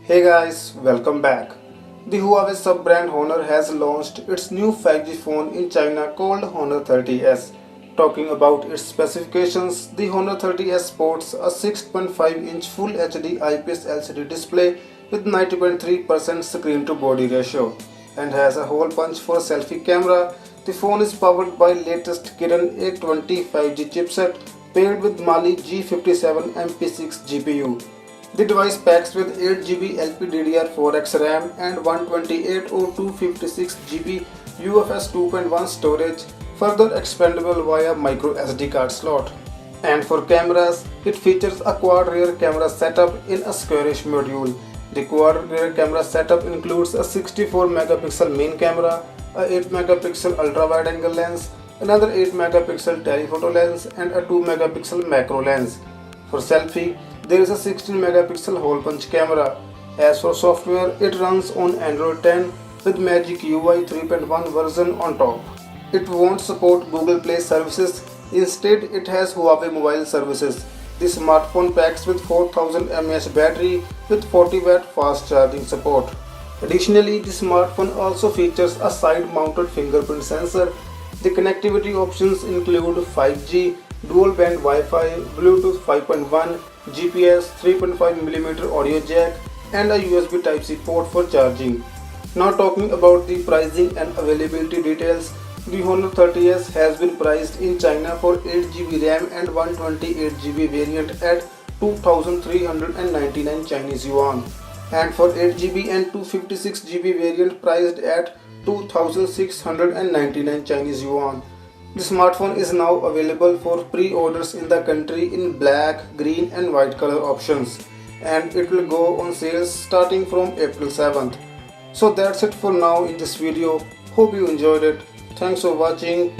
Hey guys, welcome back. The Huawei sub-brand Honor has launched its new 5G phone in China called Honor 30s. Talking about its specifications, the Honor 30s sports a 6.5-inch Full HD IPS LCD display with 90.3% screen-to-body ratio and has a hole punch for selfie camera. The phone is powered by latest Kirin A20 5G chipset paired with Mali G57 MP6 GPU. The device packs with 8GB LPDDR4X RAM and 128 or 256GB UFS 2.1 storage, further expandable via micro SD card slot. And for cameras, it features a quad rear camera setup in a squarish module. The quad rear camera setup includes a 64 megapixel main camera, a 8 megapixel ultra wide angle lens, another 8 megapixel telephoto lens and a 2 megapixel macro lens. For selfie, there is a 16 megapixel hole punch camera. As for software, it runs on Android 10 with Magic UI 3.1 version on top. It won't support Google Play services, instead it has Huawei mobile services. The smartphone packs with 4000 mAh battery with 40 watt fast charging support. Additionally, the smartphone also features a side-mounted fingerprint sensor. The connectivity options include 5G, dual band Wi-Fi, Bluetooth 5.1, GPS, 3.5mm audio jack and a USB Type-C port for charging. Now talking about the pricing and availability details, the Honor 30s has been priced in China for 8GB RAM and 128GB variant at 2,399 Chinese yuan, and for 8GB and 256GB variant priced at 2,699 Chinese yuan. The smartphone is now available for pre-orders in the country in black, green and white color options, and it will go on sales starting from April 7th. So that's it for now in this video. Hope you enjoyed it. Thanks for watching.